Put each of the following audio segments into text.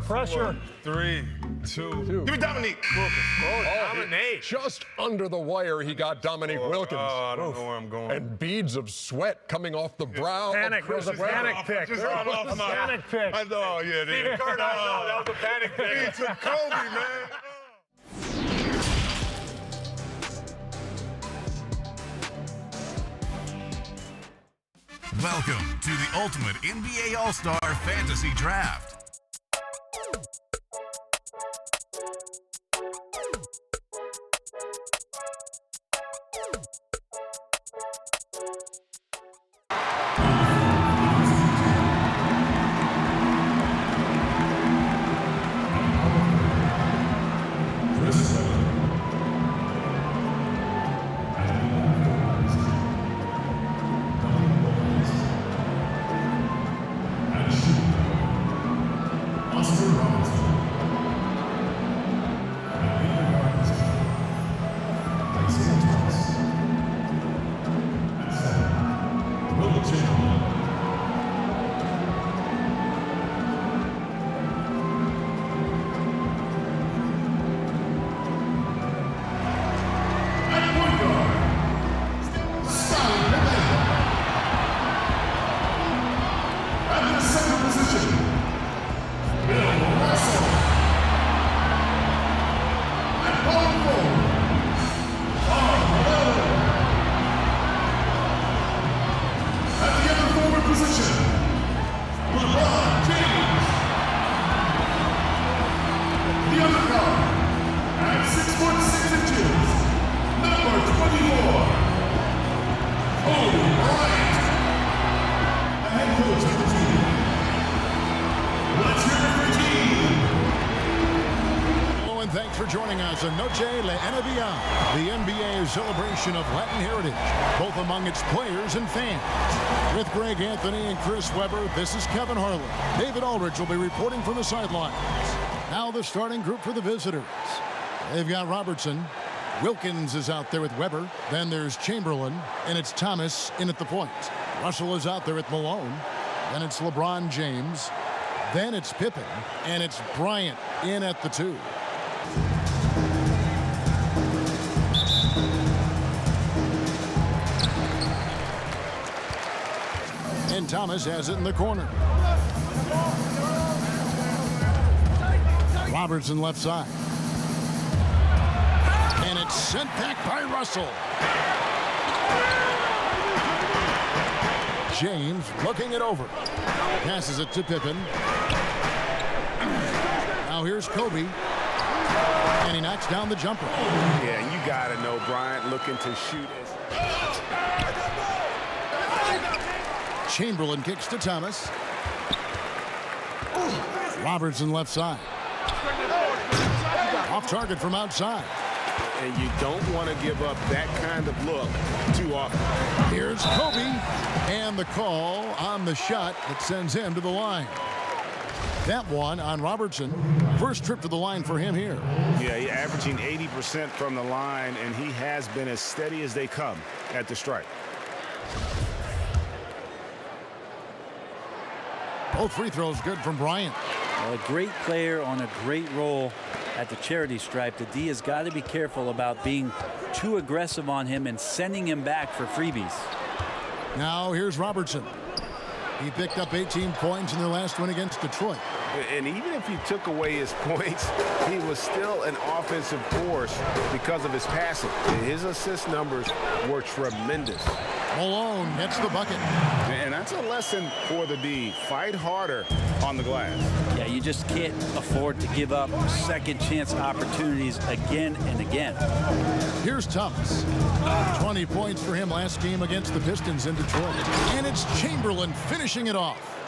Pressure. 3, 2. Give me Dominique. Dominique. Just under the wire, he got Dominique Wilkins. I don't know where I'm going. And beads of sweat coming off the brow. Panic. It was a panic pick. Panic pick. I know, yeah. Stephen Kerr, that was a panic pick. He took Kobe, man. Welcome to the Ultimate NBA All-Star Fantasy Draft. The NBA celebration of Latin heritage, both among its players and fans. With Greg Anthony and Chris Webber, this is Kevin Harlan. David Aldridge will be reporting from the sidelines. Now the starting group for the visitors. They've got Robertson. Wilkins is out there with Webber. Then there's Chamberlain, and it's Thomas in at the point. Russell is out there with Malone. Then it's LeBron James. Then it's Pippen, and it's Bryant in at the 2. And Thomas has it in the corner. Robertson left side. And it's sent back by Russell. James looking it over. Passes it to Pippen. Now here's Kobe. And he knocks down the jumper. Yeah, you got to know Bryant looking to shoot. Chamberlain kicks to Thomas. Robertson left side. Off target from outside. And you don't want to give up that kind of look too often. Here's Kobe. And the call on the shot that sends him to the line. That one on Robertson. First trip to the line for him here. Yeah, he's averaging 80% from the line, and he has been as steady as they come at the strike. Both free throws good from Bryant. Well, a great player on a great role at the charity stripe. The D has got to be careful about being too aggressive on him and sending him back for freebies. Now here's Robertson. He picked up 18 points in their last win against Detroit. And even if he took away his points, he was still an offensive force because of his passing. His assist numbers were tremendous. Malone gets the bucket. And that's a lesson for the D. Fight harder on the glass. Yeah, you just can't afford to give up second chance opportunities again and again. Here's Thomas. 20 points for him last game against the Pistons in Detroit. And it's Chamberlain finishing it off.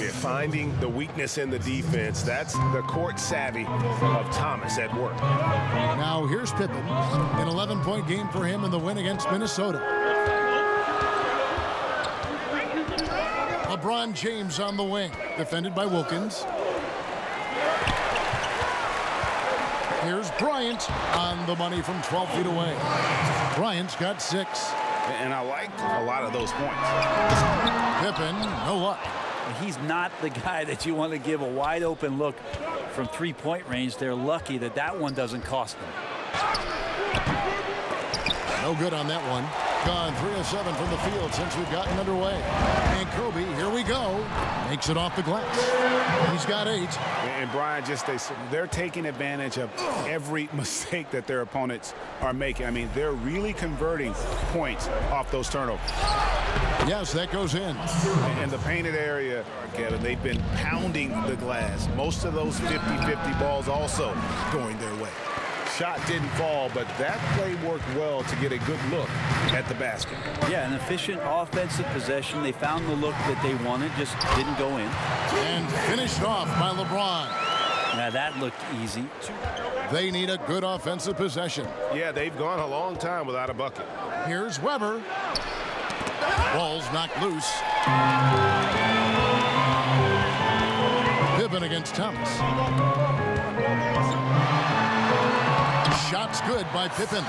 Yeah, finding the weakness in the defense. That's the court savvy of Thomas at work. Now here's Pippen. An 11-point game for him in the win against Minnesota. LeBron James on the wing, defended by Wilkins. Here's Bryant on the money from 12 feet away. Bryant's got 6. And I like a lot of those points. Pippen, no luck. He's not the guy that you want to give a wide open look from three-point range. They're lucky that that one doesn't cost them. No good on that one. Gone 3 of 7 from the field since we've gotten underway. And Kobe, here we go, makes it off the glass. He's got 8. And Brian, they're taking advantage of every mistake that their opponents are making. I mean, they're really converting points off those turnovers. Yes, that goes in. In the painted area, Kevin, they've been pounding the glass. Most of those 50-50 balls also going their way. Shot didn't fall, but that play worked well to get a good look at the basket. Yeah, an efficient offensive possession. They found the look that they wanted, just didn't go in. And finished off by LeBron. Now that looked easy. They need a good offensive possession. Yeah, they've gone a long time without a bucket. Here's Weber. Ball's knocked loose. Pippen against Thomas. Shot's good by Pippen.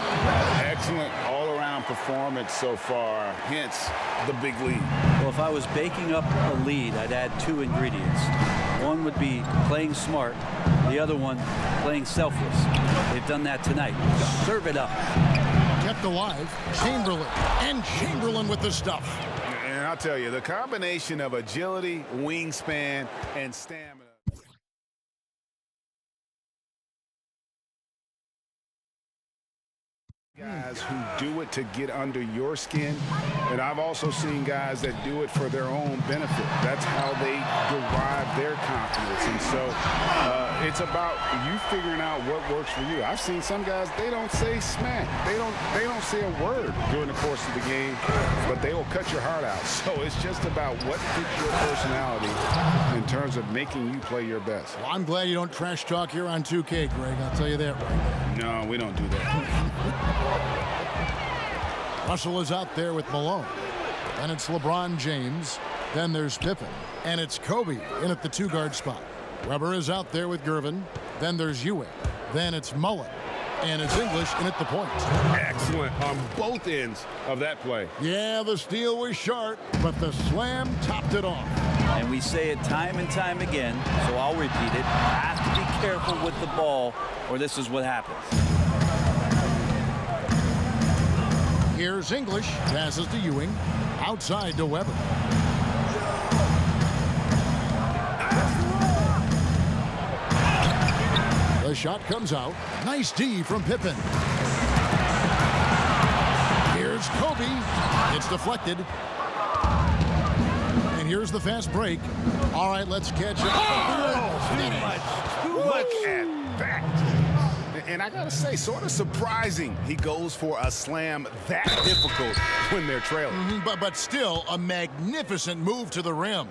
Excellent all-around performance so far, hence the big lead. Well, if I was baking up a lead, I'd add 2 ingredients. One would be playing smart. The other one, playing selfless. They've done that tonight. Serve it up. Kept alive. Chamberlain. And Chamberlain with the stuff. And I'll tell you, the combination of agility, wingspan, and stamina. Guys who do it to get under your skin, and I've also seen guys that do it for their own benefit. That's how they derive their confidence. And so it's about you figuring out what works for you. I've seen some guys, they don't say smack. They don't say a word during the course of the game, but they will cut your heart out. So it's just about what fits your personality in terms of making you play your best. Well, I'm glad you don't trash talk here on 2K, Greg. I'll tell you that right now. No, we don't do that. Russell is out there with Malone. Then it's LeBron James. Then there's Pippen. And it's Kobe in at the 2-guard spot. Weber is out there with Gervin. Then there's Ewing. Then it's Mullen. And it's English in at the point. Excellent on both ends of that play. Yeah, the steal was short, but the slam topped it off. And we say it time and time again, so I'll repeat it. Have to be careful with the ball, or this is what happens. Here's English. Passes to Ewing. Outside to Weber. The shot comes out. Nice D from Pippen. Here's Kobe. It's deflected. And here's the fast break. All right, let's catch it. Look at that. And I got to say, sort of surprising he goes for a slam that difficult when they're trailing. But still a magnificent move to the rim.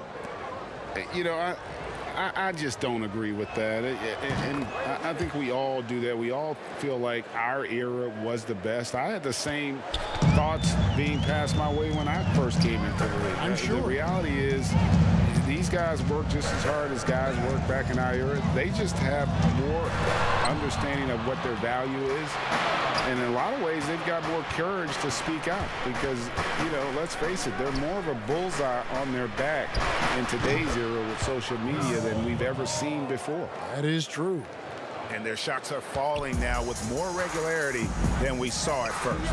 You know, I just don't agree with that. And I think we all do that. We all feel like our era was the best. I had the same thoughts being passed my way when I first came into the league. I'm sure. The reality is these guys work just as hard as guys worked back in our era. They just have more understanding of what their value is. And in a lot of ways, they've got more courage to speak out because, you know, let's face it, they're more of a bullseye on their back in today's era with social media than we've ever seen before. That is true. And their shots are falling now with more regularity than we saw at first.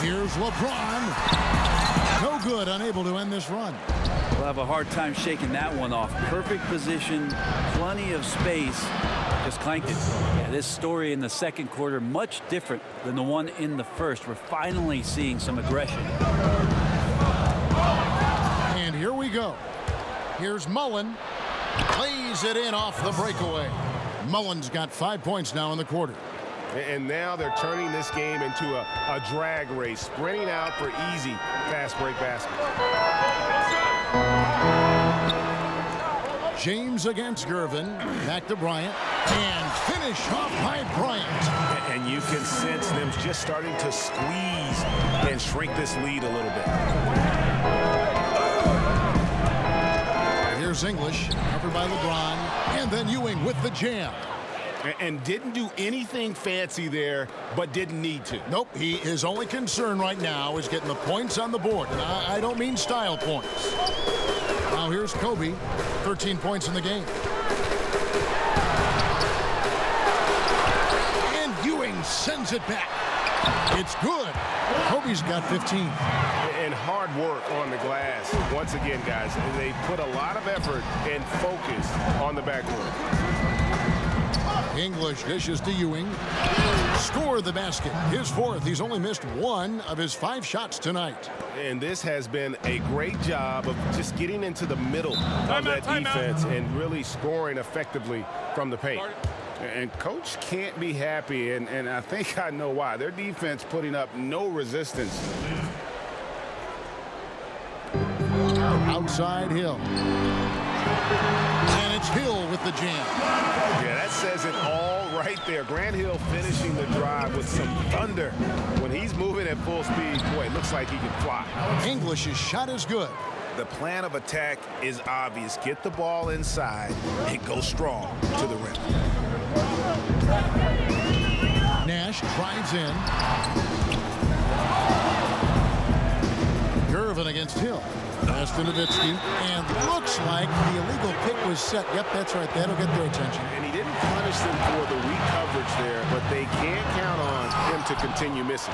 Here's LeBron. No good, unable to end this run. We'll have a hard time shaking that one off. Perfect position, plenty of space, just clanked it. Yeah, this story in the second quarter, much different than the one in the first. We're finally seeing some aggression. And here we go. Here's Mullen. Lays it in off the breakaway. Mullen's got 5 points now in the quarter. And now they're turning this game into a drag race, sprinting out for easy fast break baskets. James against Gervin. Back to Bryant. And finish off by Bryant. And you can sense them just starting to squeeze and shrink this lead a little bit. Here's English, covered by LeBron. And then Ewing with the jam. And didn't do anything fancy there, but didn't need to. Nope, his only concern right now is getting the points on the board. And I don't mean style points. Now here's Kobe, 13 points in the game. And Ewing sends it back. It's good. Kobe's got 15. And hard work on the glass. Once again, guys, they put a lot of effort and focus on the backboard. English dishes to Ewing. Score the basket. His fourth. He's only missed one of his 5 shots tonight. And this has been a great job of just getting into the middle of that defense and really scoring effectively from the paint. And coach can't be happy, and I think I know why. Their defense putting up no resistance. Outside Hill. And it's Hill with the jam. Yeah, that says it all right there. Grant Hill finishing the drive with some thunder. When he's moving at full speed, boy, it looks like he can fly. English's shot is good. The plan of attack is obvious. Get the ball inside and go strong to the rim. Nash drives in. Gervin against Hill. Pass to Nowitzki, and looks like the illegal pick was set. Yep, that's right. That'll get their attention. And he didn't punish them for the weak coverage there, but they can't count on him to continue missing.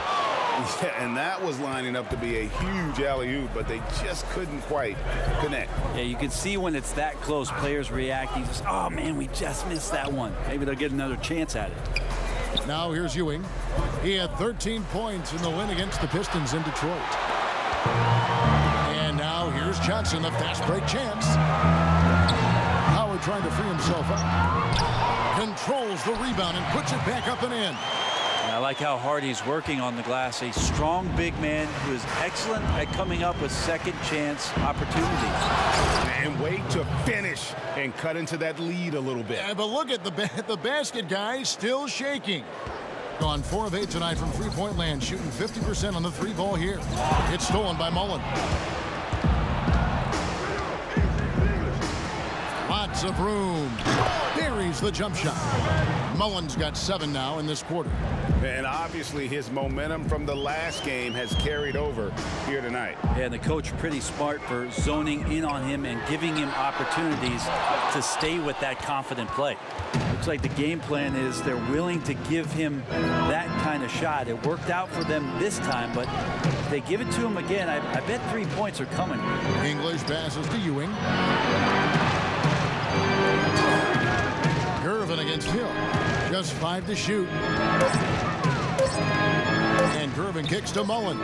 Yeah, and that was lining up to be a huge alley-oop, but they just couldn't quite connect. Yeah, you can see when it's that close, players reacting. Just, oh, man, we just missed that one. Maybe they'll get another chance at it. Now here's Ewing. He had 13 points in the win against the Pistons in Detroit. And now here's Johnson, the fast break chance. Howard trying to free himself up. Controls the rebound and puts it back up and in. I like how hard he's working on the glass. A strong big man who is excellent at coming up with second chance opportunities. And wait to finish and cut into that lead a little bit. Yeah, but look at the basket guy still shaking. Gone 4 of 8 tonight from three-point land, shooting 50% on the 3-ball here. It's stolen by Mullen. Lots of room. Buries the jump shot. Mullen's got 7 now in this quarter. And obviously his momentum from the last game has carried over here tonight. Yeah, and the coach pretty smart for zoning in on him and giving him opportunities to stay with that confident play. Looks like the game plan is they're willing to give him that kind of shot. It worked out for them this time, but if they give it to him again, I bet 3 points are coming. English passes to Ewing. Gervin against Hill. Just 5 to shoot. And Gervin kicks to Mullen.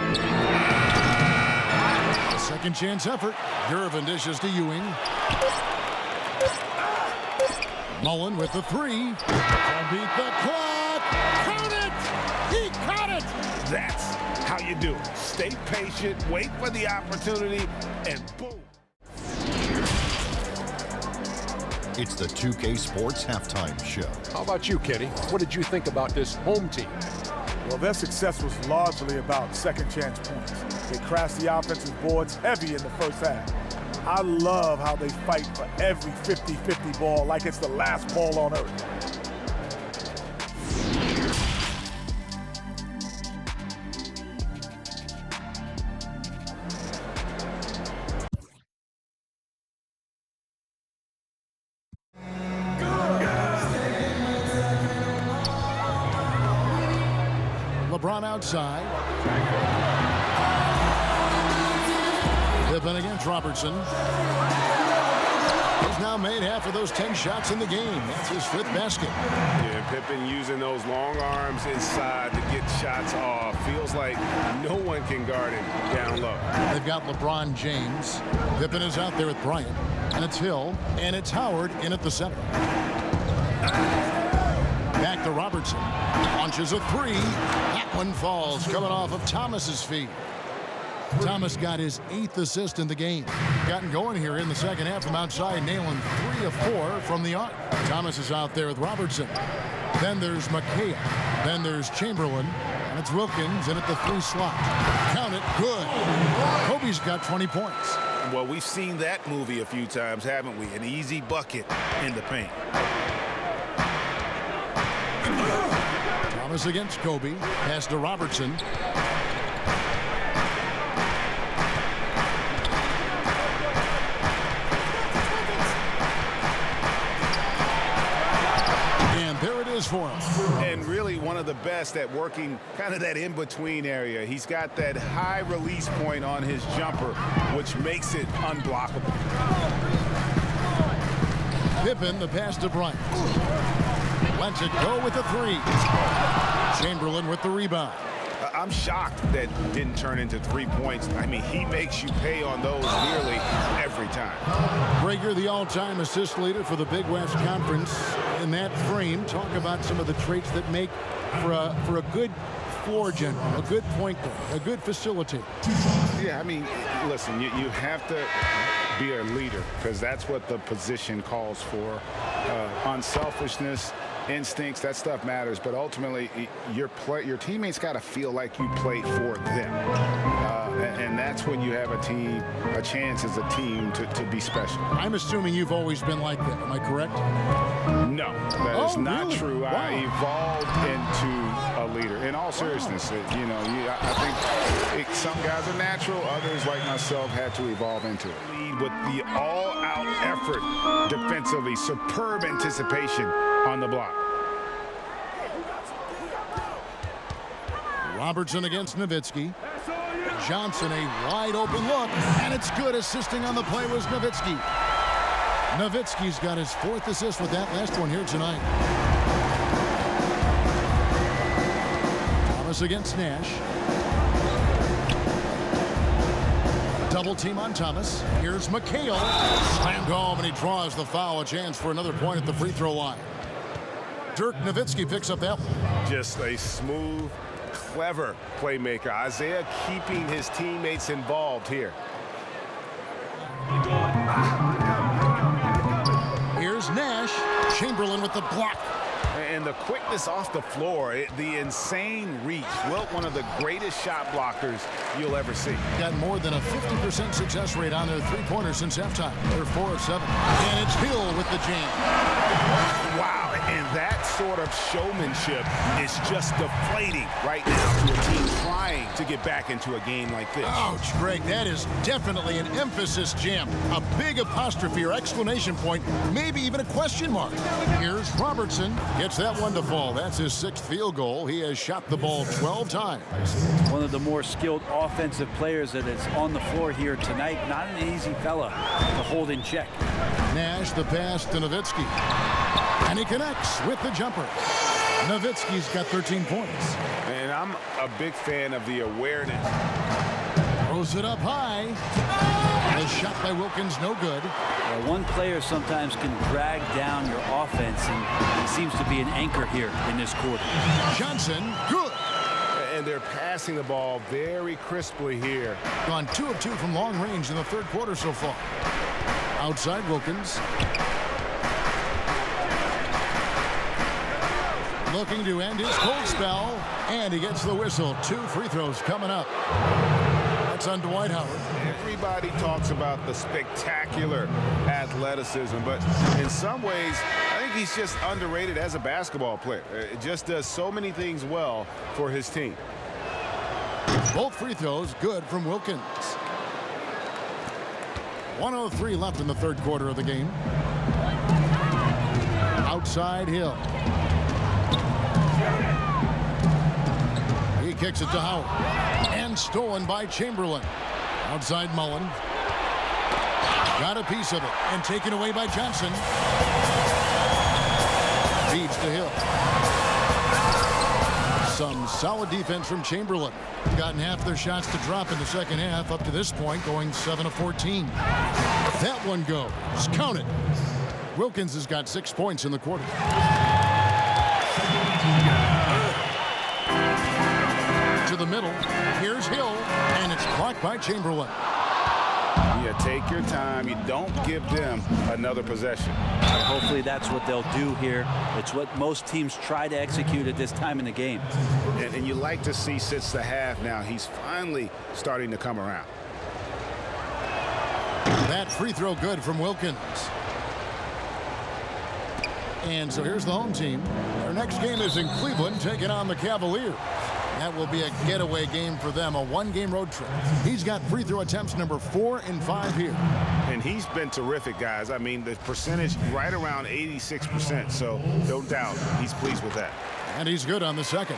Second chance effort. Gervin dishes to Ewing. Mullen with the 3. And beat the clock. Count it! He caught it! That's how you do it. Stay patient, wait for the opportunity, and boom. It's the 2K Sports Halftime Show. How about you, Kenny? What did you think about this home team? Well, their success was largely about second chance points. They crashed the offensive boards heavy in the first half. I love how they fight for every 50-50 ball like it's the last ball on earth. LeBron outside. Pippen against Robertson. He's now made half of those 10 shots in the game. That's his 5th basket. Yeah, Pippen using those long arms inside to get shots off. Feels like no one can guard him down low. They've got LeBron James. Pippen is out there with Bryant. And it's Hill. And it's Howard in at the center. Back to Robertson. Launches a 3. That one falls, coming off of Thomas's feet. Thomas got his 8th assist in the game. Gotten going here in the second half from outside, nailing 3 of 4 from the arc. Thomas is out there with Robertson. Then there's McHale. Then there's Chamberlain. And it's Wilkins in at the 3 slot. Count it, good. Kobe's got 20 points. Well, we've seen that movie a few times, haven't we? An easy bucket in the paint. Thomas against Kobe. Pass to Robertson. is for him. And really one of the best at working kind of that in-between area. He's got that high release point on his jumper, which makes it unblockable. Pippen, the pass to Bryant. Lets it go with the three. Chamberlain with the rebound. I'm shocked that didn't turn into 3 points. I mean, he makes you pay on those nearly every time. Rager, the all-time assist leader for the Big West Conference. In that frame, talk about some of the traits that make for a good floor general, a good point guard, a good facilitator. Yeah, I mean, listen, you have to be a leader because that's what the position calls for. Unselfishness, instincts, that stuff matters, but ultimately your teammates got to feel like you play for them, and that's when you have a chance as a team to be special. I'm assuming you've always been like that. Am I correct? No, that is not really? true. Wow. I evolved into a leader. In all seriousness, I think some guys are natural. Others, like myself, had to evolve into it. Lead with the all-out effort defensively, superb anticipation on the block. Robertson against Nowitzki. Johnson, a wide open look, and it's good. Assisting on the play was Nowitzki. Nowitzki's got his 4th assist with that last one here tonight. Thomas against Nash. Double team on Thomas. Here's McHale. Slammed home, and he draws the foul. A chance for another point at the free throw line. Dirk Nowitzki picks up that one. Just a smooth, clever playmaker. Isaiah keeping his teammates involved here. Here's Nash. Chamberlain with the block. And the quickness off the floor, the insane reach. Wilt, one of the greatest shot blockers you'll ever see. Got more than a 50% success rate on their three-pointers since halftime. They're 4 of 7. And it's Hill with the jam. Wow, and that sort of showmanship is just deflating right now to a team trying to get back into a game like this. Ouch, Greg, that is definitely an emphasis jam. A big apostrophe or exclamation point, maybe even a question mark. Here's Robertson. Gets that one to fall. That's his 6th field goal. He has shot the ball 12 times. One of the more skilled offensive players that is on the floor here tonight. Not an easy fella to hold in check. Nash, the pass to Nowitzki. And he connects with the jumper. Nowitzki's got 13 points. And I'm a big fan of the awareness. Throws it up high. The shot by Wilkins, no good. One player sometimes can drag down your offense, and he seems to be an anchor here in this quarter. Johnson, good. And they're passing the ball very crisply here. Gone 2 of 2 from long range in the 3rd quarter so far. Outside Wilkins. Looking to end his cold spell, and he gets the whistle. 2 free throws coming up. That's on Dwight Howard. Everybody talks about the spectacular athleticism, but in some ways, I think he's just underrated as a basketball player. It just does so many things well for his team. Both free throws good from Wilkins. 1:03 left in the 3rd quarter of the game. Outside Hill. He kicks it to Howard. And stolen by Chamberlain. Outside Mullen. Got a piece of it. And taken away by Johnson. Feeds to Hill. Some solid defense from Chamberlain. Gotten half their shots to drop in the 2nd half. Up to this point, going 7 of 14. That one goes. Count it. Wilkins has got 6 points in the quarter. To the middle. Here's Hill, and it's blocked by Chamberlain. You take your time. You don't give them another possession. Hopefully that's what they'll do here. It's what most teams try to execute at this time in the game. And you like to see since the half now, he's finally starting to come around. That free throw good from Wilkins. And so here's the home team. Their next game is in Cleveland, taking on the Cavaliers. That will be a getaway game for them, a 1-game road trip. He's got free throw attempts number 4 and 5 here. And he's been terrific, guys. I mean, the percentage right around 86%, so no doubt he's pleased with that. And he's good on the second.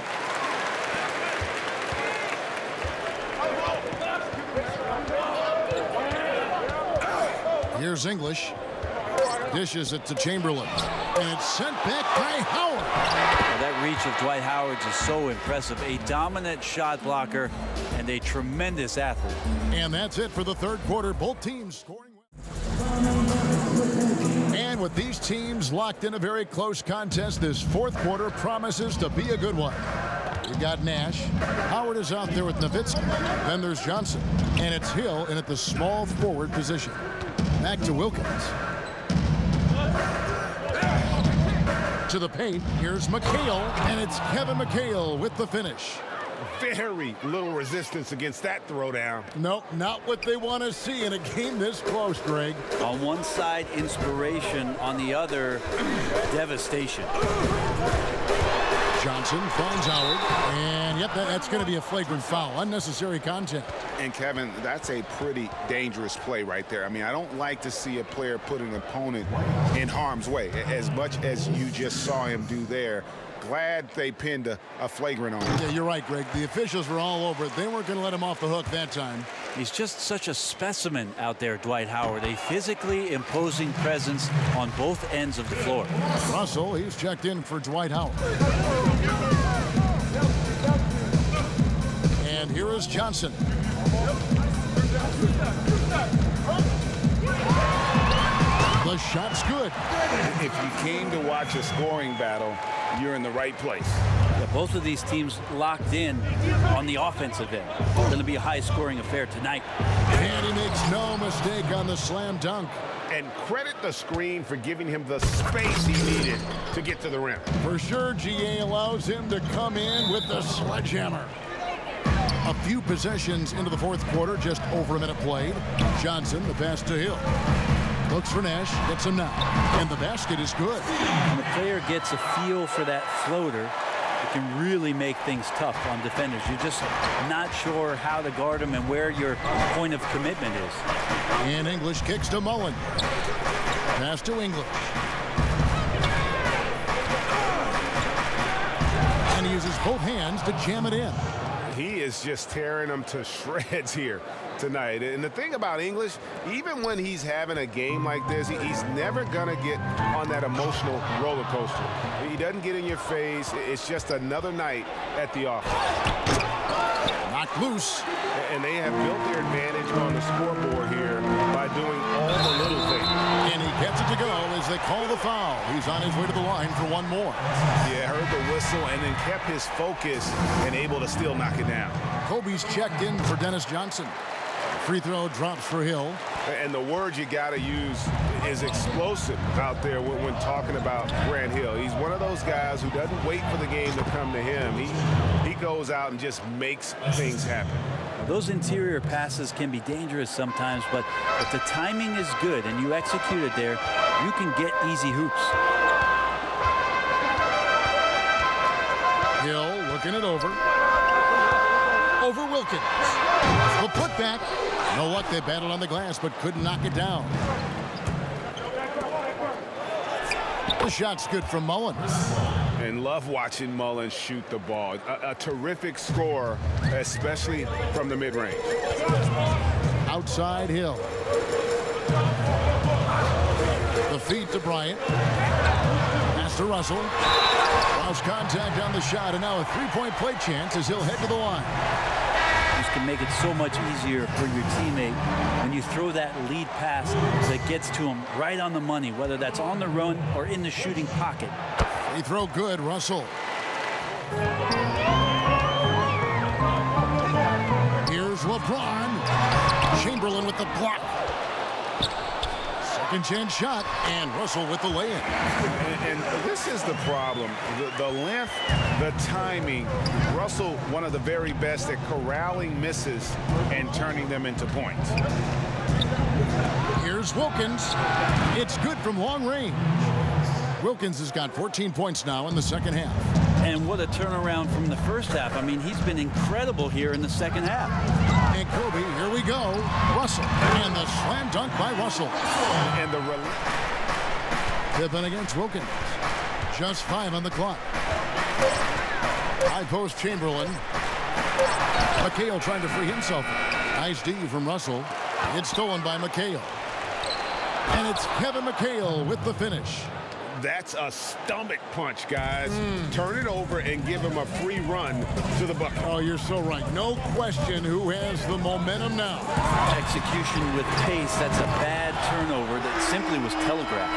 Here's English. Dishes it to Chamberlain. And it's sent back by Howard. Well, that reach of Dwight Howard is so impressive. A dominant shot blocker and a tremendous athlete. And that's it for the third quarter. Both teams scoring well. And with these teams locked in a very close contest, this fourth quarter promises to be a good one. You've got Nash. Howard is out there with Nowitzki. Then there's Johnson. And it's Hill in at the small forward position. Back to Wilkins. To the paint. Here's McHale. And it's Kevin McHale with the finish. Very little resistance against that throwdown. Nope, not what they want to see in a game this close, Greg. On one side, inspiration. On the other, devastation. Johnson finds Howard, and yep, that's going to be a flagrant foul. Unnecessary contact. And Kevin, that's a pretty dangerous play right there. I mean, I don't like to see a player put an opponent in harm's way, as much as you just saw him do there. Glad they pinned a flagrant on him. Yeah, you're right, Greg. The officials were all over it. They weren't going to let him off the hook that time. He's just such a specimen out there, Dwight Howard. A physically imposing presence on both ends of the floor. Russell, he's checked in for Dwight Howard. And here is Johnson. The shot's good. If you came to watch a scoring battle, you're in the right place. Yeah, both of these teams locked in on the offensive end. It's going to be a high-scoring affair tonight. And he makes no mistake on the slam dunk. And credit the screen for giving him the space he needed to get to the rim. For sure, GA allows him to come in with the sledgehammer. A few possessions into the fourth quarter, just over a minute played. Johnson, the pass to Hill. Looks for Nash, gets him now. And the basket is good. When the player gets a feel for that floater, it can really make things tough on defenders. You're just not sure how to guard them and where your point of commitment is. And English kicks to Mullen. Pass to English. And he uses both hands to jam it in. He is just tearing them to shreds here tonight. And the thing about English, even when he's having a game like this, he's never going to get on that emotional roller coaster. He doesn't get in your face. It's just another night at the office. Knocked loose. And they have built their advantage on the scoreboard here by doing all the little things. And he gets it to go as they call the foul. He's on his way to the line for one more. Yeah, heard the whistle and then kept his focus and able to still knock it down. Kobe's checked in for Dennis Johnson. Free throw drops for Hill. And the word you got to use is explosive out there when talking about Grant Hill. He's one of those guys who doesn't wait for the game to come to him. He goes out and just makes things happen. Those interior passes can be dangerous sometimes, but if the timing is good and you execute it there, you can get easy hoops. Hill looking it over. Over Wilkins. The putback. No luck, they battled on the glass, but couldn't knock it down. The shot's good from Mullen. And love watching Mullen shoot the ball. A terrific scorer, especially from the mid-range. Outside Hill. The feed to Bryant. Pass to Russell. Lost contact on the shot, and now a three-point play chance as he'll head to the line. This can make it so much easier for your teammate when you throw that lead pass that gets to him right on the money, whether that's on the run or in the shooting pocket. Free throw good, Russell. Here's LeBron. Chamberlain with the block. Second chance shot, and Russell with the lay-in. And this is the problem. The length, the timing. Russell, one of the very best at corralling misses and turning them into points. Here's Wilkins. It's good from long range. Wilkins has got 14 points now in the second half. And what a turnaround from the first half. I mean, he's been incredible here in the second half. And Kobe, here we go. Russell, and the slam dunk by Russell. And the Pippen against Wilkins. Just 5 on the clock. High post Chamberlain. McHale trying to free himself. Nice D from Russell. It's stolen by McHale. And it's Kevin McHale with the finish. That's a stomach punch, guys. Turn it over and give him a free run to the bucket. Oh, you're so right. No question who has the momentum now. Execution with pace. That's a bad turnover that simply was telegraphed.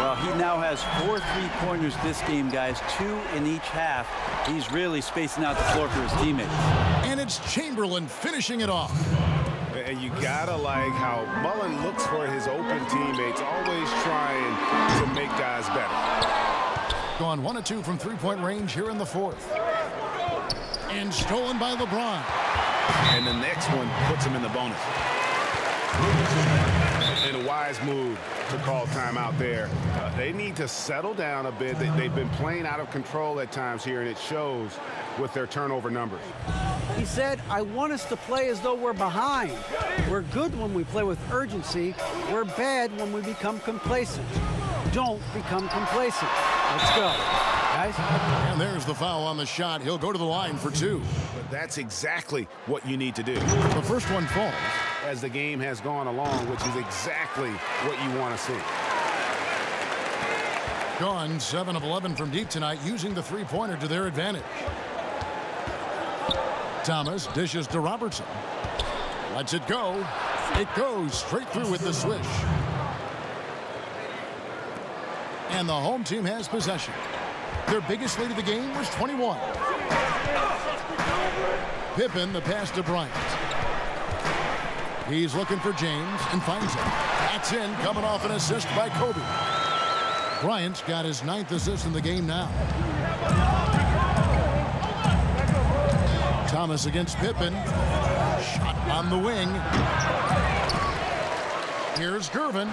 Well, he now has 4 3-pointers this game, guys. 2 in each half. He's really spacing out the floor for his teammates. And it's Chamberlain finishing it off. And you gotta like how Mullen looks for his open teammates, always trying to make guys better. Gone 1 of 2 from 3-point range here in the fourth. And stolen by LeBron. And the next one puts him in the bonus. And a wise move to call timeout there. They need to settle down a bit. They've been playing out of control at times here, and it shows with their turnover numbers. He said, I want us to play as though we're behind. We're good when we play with urgency. We're bad when we become complacent. Don't become complacent. Let's go, guys. And there's the foul on the shot. He'll go to the line for 2. But that's exactly what you need to do. The first one falls. As the game has gone along, which is exactly what you want to see. Gone 7 of 11 from deep tonight, using the 3-pointer to their advantage. Thomas dishes to Robertson. Lets it go. It goes straight through with the swish. And the home team has possession. Their biggest lead of the game was 21. Pippen, the pass to Bryant. He's looking for James and finds him. That's in, coming off an assist by Kobe. Bryant's got his 9th assist in the game now. Thomas against Pippen. Shot on the wing. Here's Gervin.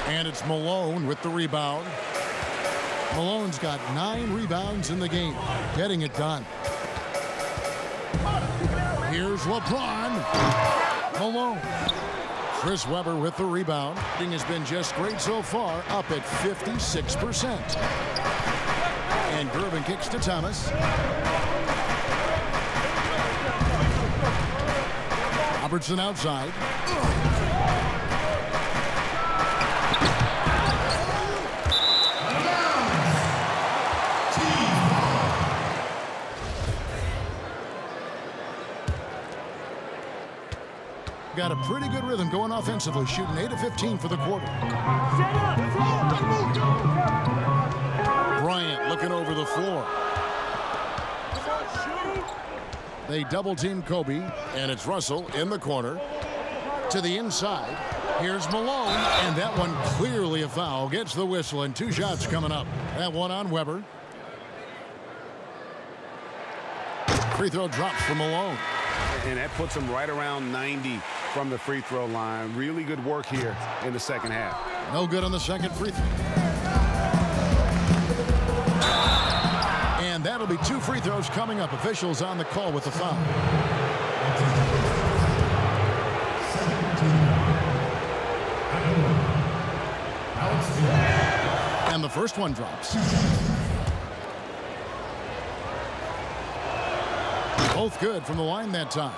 And it's Malone with the rebound. Malone's got 9 rebounds in the game, getting it done. Here's LeBron. Malone. Chris Webber with the rebound. He has been just great so far, up at 56%. And Gervin kicks to Thomas. Robertson outside. Got a pretty good rhythm going offensively, shooting 8 of 15 for the quarter. Bryant looking over the floor. They double team Kobe, and it's Russell in the corner. To the inside, here's Malone, and that one clearly a foul. Gets the whistle, and 2 shots coming up. That one on Webber. Free throw drops for Malone. And that puts him right around 90 from the free throw line. Really good work here in the second half. No good on the second free throw. And that'll be 2 free throws coming up. Officials on the call with the foul. And the first one drops. Both good from the line that time.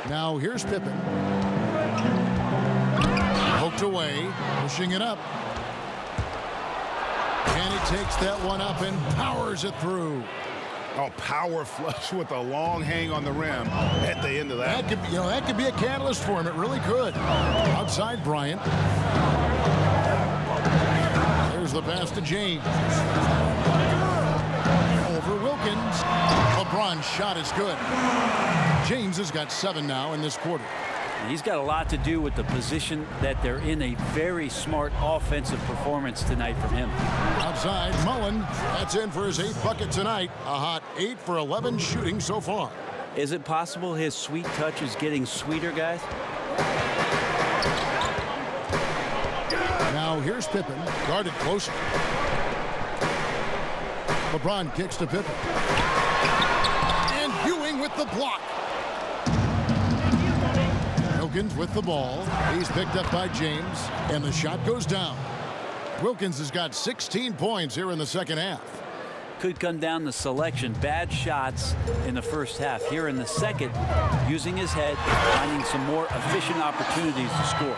Now here's Pippen. Poked away, pushing it up. And he takes that one up and powers it through. Oh, power flush with a long hang on the rim at the end of that. That could be a catalyst for him. It really could. Outside Bryant. There's the pass to James. Over Wilkins. LeBron's shot is good. James has got 7 now in this quarter. He's got a lot to do with the position that they're in. A very smart offensive performance tonight from him. Outside, Mullen. That's in for his 8th bucket tonight. A hot 8 for 11 shooting so far. Is it possible his sweet touch is getting sweeter, guys? Now Now here's Pippen, guarded closer. LeBron kicks to Pippen. And Ewing with the block. Wilkins with the ball. He's picked up by James, and the shot goes down. Wilkins has got 16 points here in the second half. Could come down to selection. Bad shots in the first half. Here in the second, using his head, finding some more efficient opportunities to score.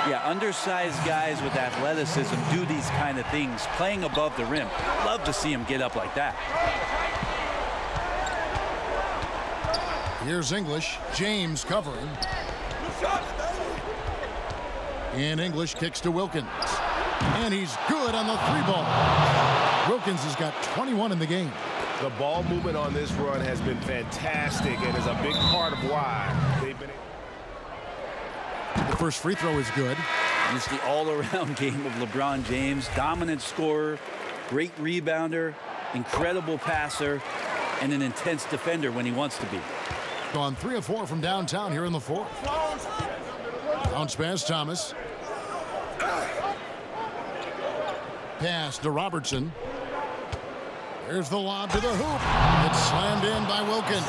Yeah, undersized guys with athleticism do these kind of things, playing above the rim. Love to see him get up like that. Here's English. James covering. And English kicks to Wilkins. And he's good on the three ball. Wilkins has got 21 in the game. The ball movement on this run has been fantastic and is a big part of why they've been. The first free throw is good. And it's the all-around game of LeBron James. Dominant scorer, great rebounder, incredible passer, and an intense defender when he wants to be. Gone 3 of 4 from downtown here in the fourth. Bounce pass, Thomas. Pass to Robertson. There's the lob to the hoop. It's slammed in by Wilkins.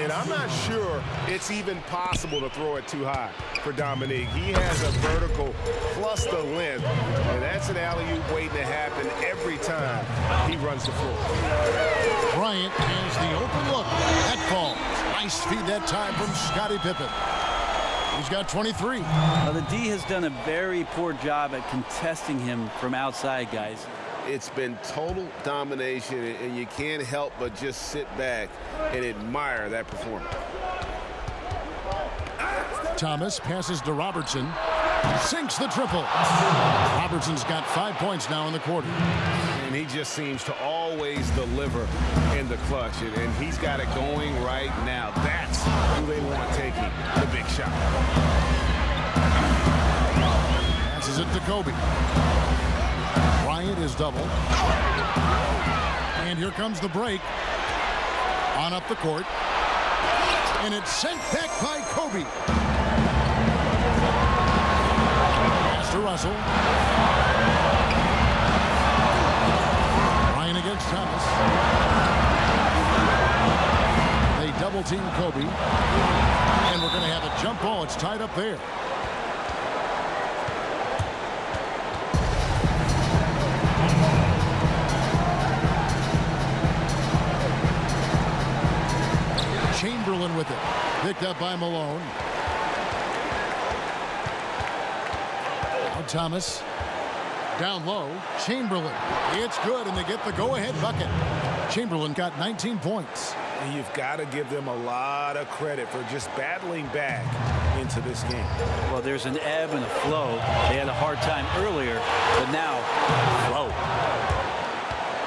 And I'm not sure it's even possible to throw it too high for Dominique. He has a vertical plus the length, and that's an alley-oop waiting to happen every time he runs the floor. Bryant has the open look. That falls. Nice feed that time from Scottie Pippen. He's got 23. Now, the D has done a very poor job at contesting him from outside, guys. It's been total domination, and you can't help but just sit back and admire that performance. Thomas passes to Robertson. Sinks the triple. Robertson's got 5 points now in the quarter. And he just seems to always deliver in the clutch, and he's got it going right now. That's who they want taking the big shot. Passes it to Kobe. Bryant is double. And here comes the break. On up the court. And it's sent back by Kobe. Pass to Russell. Bryant against Thomas. They double team Kobe. And we're going to have a jump ball. It's tied up there. Chamberlain with it. Picked up by Malone. Now Thomas. Down low. Chamberlain. It's good, and they get the go-ahead bucket. Chamberlain got 19 points. And you've got to give them a lot of credit for just battling back into this game. Well, there's an ebb and a flow. They had a hard time earlier, but now, flow.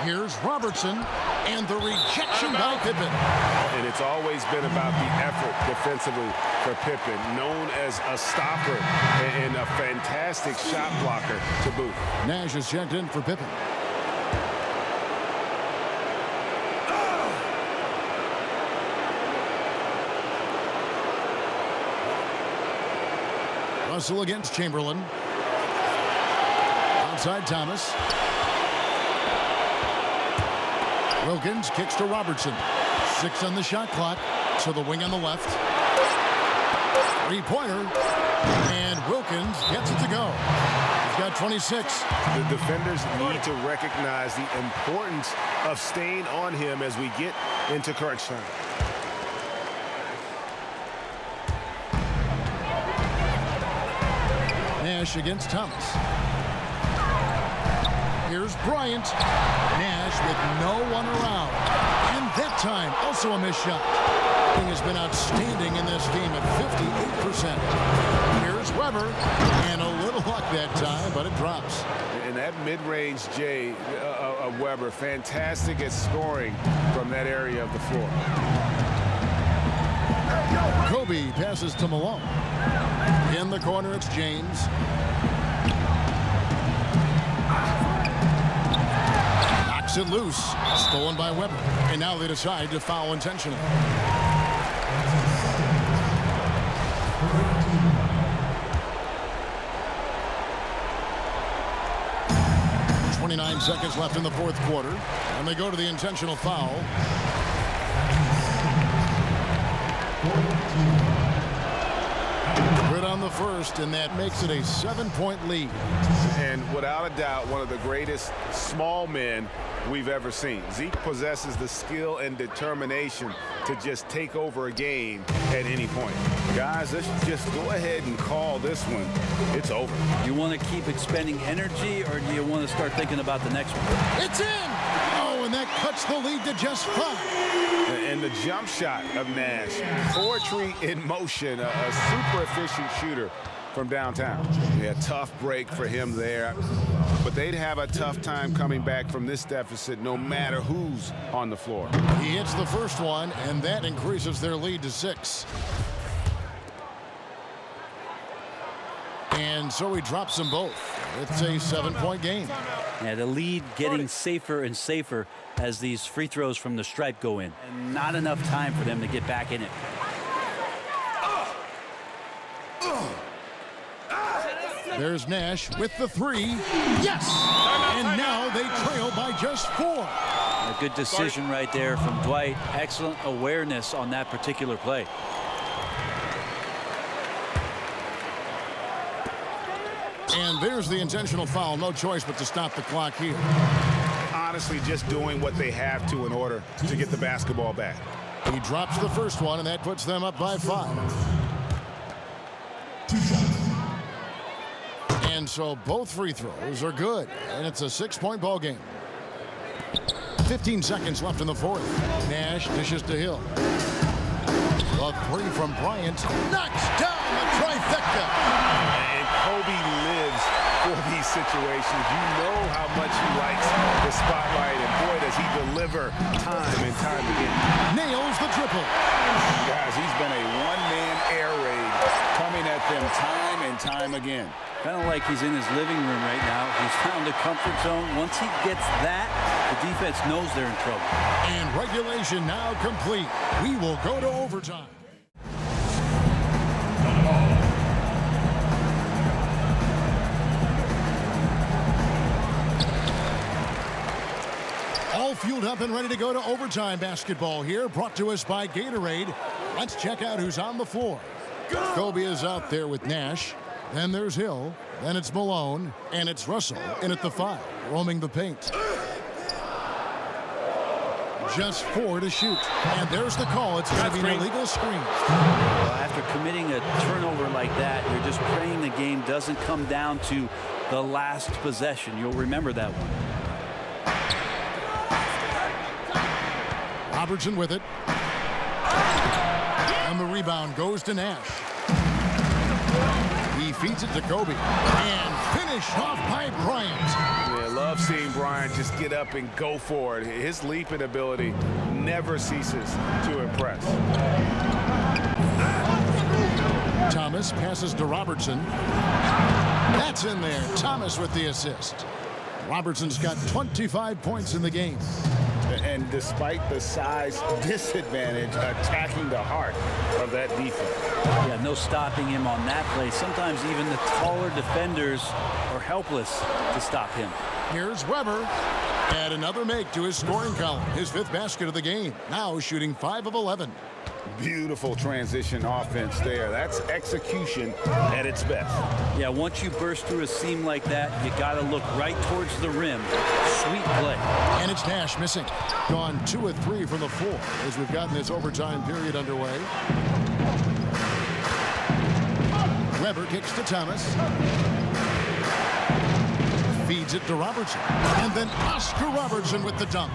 Here's Robertson, and the rejection by Pippen. And it's always been about the effort defensively for Pippen, known as a stopper and a fantastic shot blocker to boot. Nash is checked in for Pippen. Russell against Chamberlain. Outside Thomas. Wilkins kicks to Robertson. 6 on the shot clock. To the wing on the left. 3-pointer. And Wilkins gets it to go. He's got 26. The defenders need to recognize the importance of staying on him as we get into crunch time. Nash against Thomas. Here's Bryant. Nash with no one around. And that time, also a missed shot. He has been outstanding in this game at 58%. Here's Weber. And a little luck that time, but it drops. And that mid-range J of Weber, fantastic at scoring from that area of the floor. Kobe passes to Malone. In the corner, it's James. Knocks it loose. Stolen by Weber. And now they decide to foul intentionally. 29 seconds left in the fourth quarter, and they go to the intentional foul. Good on the first, and that makes it a 7-point lead. And without a doubt, one of the greatest small men we've ever seen. Zeke possesses the skill and determination to just take over a game at any point. Guys, let's just go ahead and call this one. It's over. You want to keep expending energy, or do you want to start thinking about the next one? It's in! Oh, and that cuts the lead to just 5. And the jump shot of Nash. Poetry in motion. A super efficient shooter from downtown. Yeah, tough break for him there. But they'd have a tough time coming back from this deficit no matter who's on the floor. He hits the first one, and that increases their lead to 6. And so he drops them both. It's a 7-point game. Yeah, the lead getting safer and safer as these free throws from the stripe go in. And not enough time for them to get back in it. There's Nash with the 3. Yes! And now they trail by just 4. A good decision right there from Dwight. Excellent awareness on that particular play. And there's the intentional foul. No choice but to stop the clock here. Honestly, just doing what they have to in order to get the basketball back. He drops the first one, and that puts them up by 5. And so both free throws are good, and it's a 6-point ball game. 15 seconds left in the fourth. Nash dishes to Hill. A 3 from Bryant. Knocks down the trifecta. And Kobe lives for these situations. You know how much he likes the spotlight, and boy, does he deliver time and time again. Nails the triple. Guys, he's been a one-man air raid coming at them time and time again. Kind of like he's in his living room right now. He's found a comfort zone. Once he gets that, the defense knows they're in trouble. And regulation now complete. We will go to overtime. All fueled up and ready to go to overtime basketball here, brought to us by Gatorade. Let's check out who's on the floor. Kobe is out there with Nash. Then there's Hill. Then it's Malone. And it's Russell in at the 5, roaming the paint. Just 4 to shoot. And there's the call. It's going to be an illegal screen. Well, after committing a turnover like that, you're just praying the game doesn't come down to the last possession. You'll remember that one. Robertson with it. And the rebound goes to Nash. He feeds it to Kobe. And finished off by Bryant. Yeah, love seeing Bryant just get up and go for it. His leaping ability never ceases to impress. Thomas passes to Robertson. That's in there. Thomas with the assist. Robertson's got 25 points in the game. And despite the size disadvantage, attacking the heart of that defense. Yeah, no stopping him on that play. Sometimes even the taller defenders are helpless to stop him. Here's Weber. Add another make to his scoring column. His 5th basket of the game. Now shooting 5 of 11. Beautiful transition offense there. That's execution at its best. Yeah, once you burst through a seam like that, you got to look right towards the rim. Sweet play. And it's Nash missing. Gone 2 of 3 from the 4 as we've gotten this overtime period underway. Weber kicks to Thomas. Feeds it to Robertson. And then Oscar Robertson with the dunk.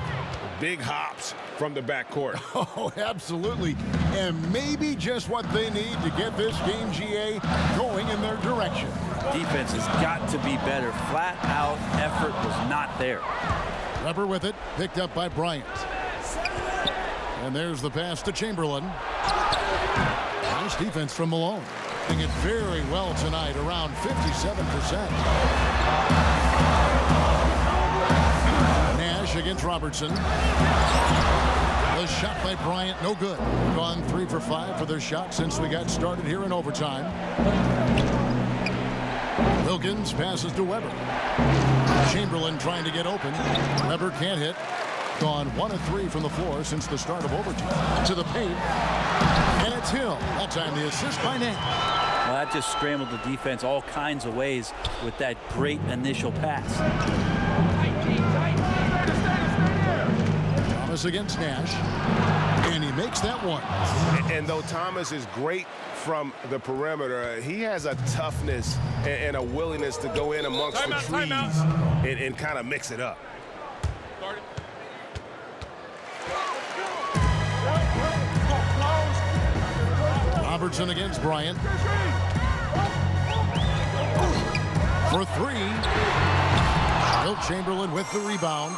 Big hops from the backcourt. Oh, absolutely. And maybe just what they need to get this game, GA, going in their direction. Defense has got to be better. Flat out effort was not there. Weber with it, picked up by Bryant. And there's the pass to Chamberlain. Nice defense from Malone. Doing it very well tonight, around 57%. Nash against Robertson. The shot by Bryant, no good. Gone 3 for 5 for their shot since we got started here in overtime. Wilkins passes to Weber. Chamberlain trying to get open. Weber can't hit. Gone 1 of 3 from the floor since the start of overtime. To the paint. And it's Hill. That time the assist by Nance. Well, that just scrambled the defense all kinds of ways with that great initial pass. Thomas against Nash. And he makes that one. And though Thomas is great from the perimeter, he has a toughness and a willingness to go in amongst the trees and kind of mix it up. Robertson against Bryant. For 3. Wilt Chamberlain with the rebound.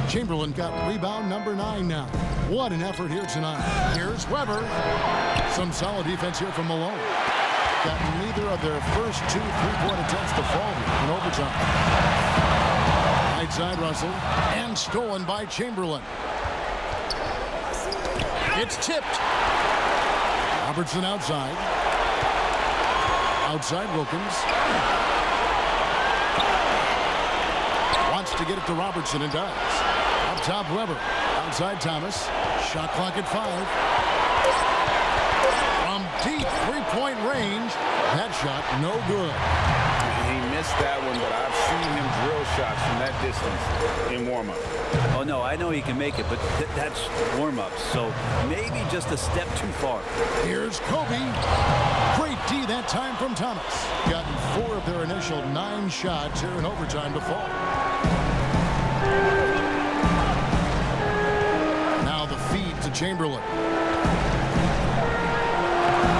Chamberlain got rebound number 9 now. What an effort here tonight. Here's Weber. Some solid defense here from Malone. Got neither of their first 2 3-point attempts to fall here in overtime. Right side Russell. And stolen by Chamberlain. It's tipped. Robertson outside. Outside Wilkins. Wants to get it to Robertson and does. Up top Weber. Outside Thomas. Shot clock at 5. From deep 3-point range. That shot no good. He missed that one, but I've seen him drill shots from that distance in warm-up. Oh, no, I know he can make it, but that's warm-up, so maybe just a step too far. Here's Kobe. Great D that time from Thomas. Gotten 4 of their initial 9 shots here in overtime to fall. Now the feed to Chamberlain.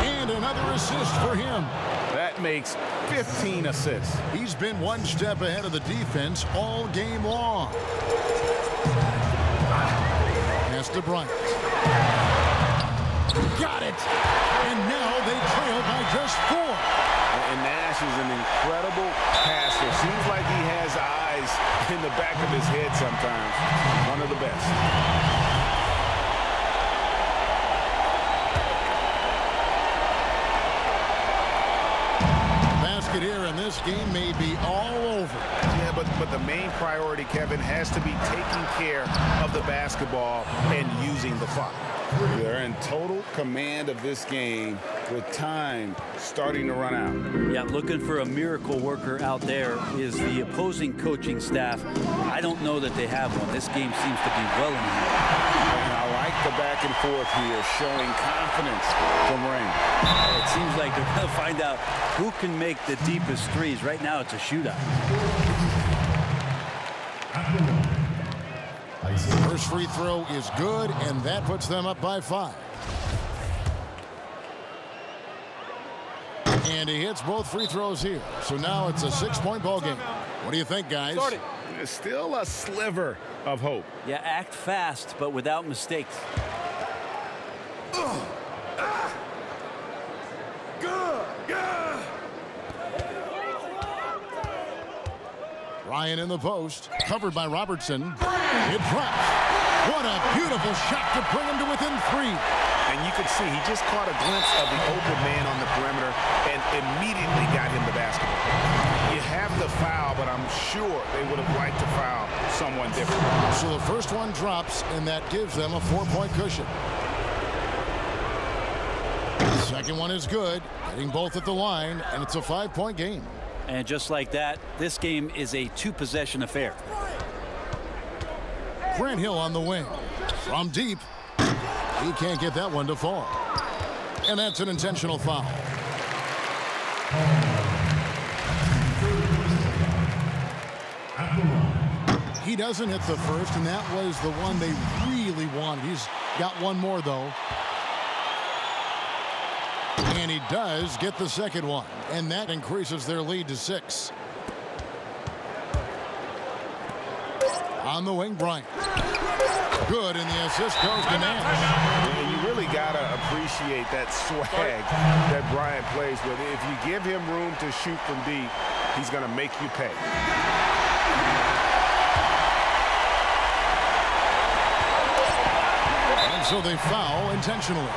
And another assist for him. That makes 15 assists. He's been 1 step ahead of the defense all game long. Pass to Bryant. Got it. And now they trail by just 4. And Nash is an incredible passer. Seems like he has eyes in the back of his head sometimes. One of the best. Here, and this game may be all over. Yeah, but the main priority, Kevin, has to be taking care of the basketball and using the clock. They're in total command of this game with time starting to run out. Yeah, looking for a miracle worker out there is the opposing coaching staff. I don't know that they have one. This game seems to be well in hand. And I like the back and forth here, showing confidence from Rain. It seems like they're going to find out who can make the deepest threes. Right now, it's a shootout. First free throw is good, and that puts them up by 5. And he hits both free throws here. So now it's a 6-point ball game. What do you think, guys? There's still a sliver of hope. Yeah, act fast, but without mistakes. Ryan in the post, covered by Robertson. It drops. What a beautiful shot to bring him to within 3. And you could see he just caught a glimpse of the open man on the perimeter and immediately got him the basketball. You have the foul, but I'm sure they would have liked to foul someone different. So the first one drops, and that gives them a 4-point cushion. The second one is good, hitting both at the line, and it's a 5-point game. And just like that, this game is a 2-possession affair. Grant Hill on the wing. From deep. He can't get that one to fall. And that's an intentional foul. He doesn't hit the first, and that was the one they really wanted. He's got one more, though. And he does get the second one, and that increases their lead to 6. On the wing, Bryant. Good, and the assist goes to Nash. And you really got to appreciate that swag that Bryant plays with. If you give him room to shoot from deep, he's going to make you pay. And so they foul intentionally.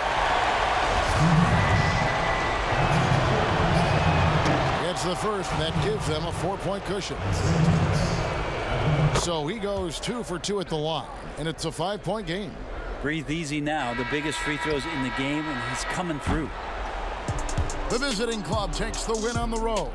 It's the first, and that gives them a 4-point cushion. So he goes 2 for 2 at the line, and it's a 5-point game. Breathe easy now. The biggest free throws in the game, and he's coming through. The visiting club takes the win on the road.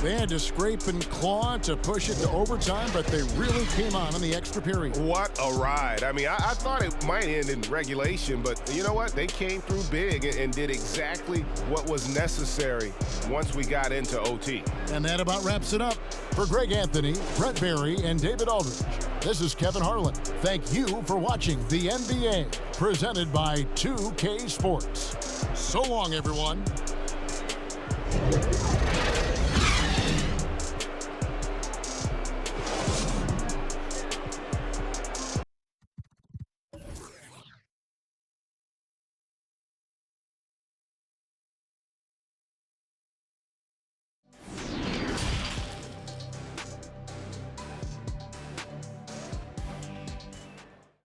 They had to scrape and claw to push it to overtime, but they really came on in the extra period. What a ride. I mean, I thought it might end in regulation, but you know what? They came through big and did exactly what was necessary once we got into OT. And that about wraps it up. For Greg Anthony, Brett Barry, and David Aldridge, this is Kevin Harlan. Thank you for watching the NBA, presented by 2K Sports. So long, everyone.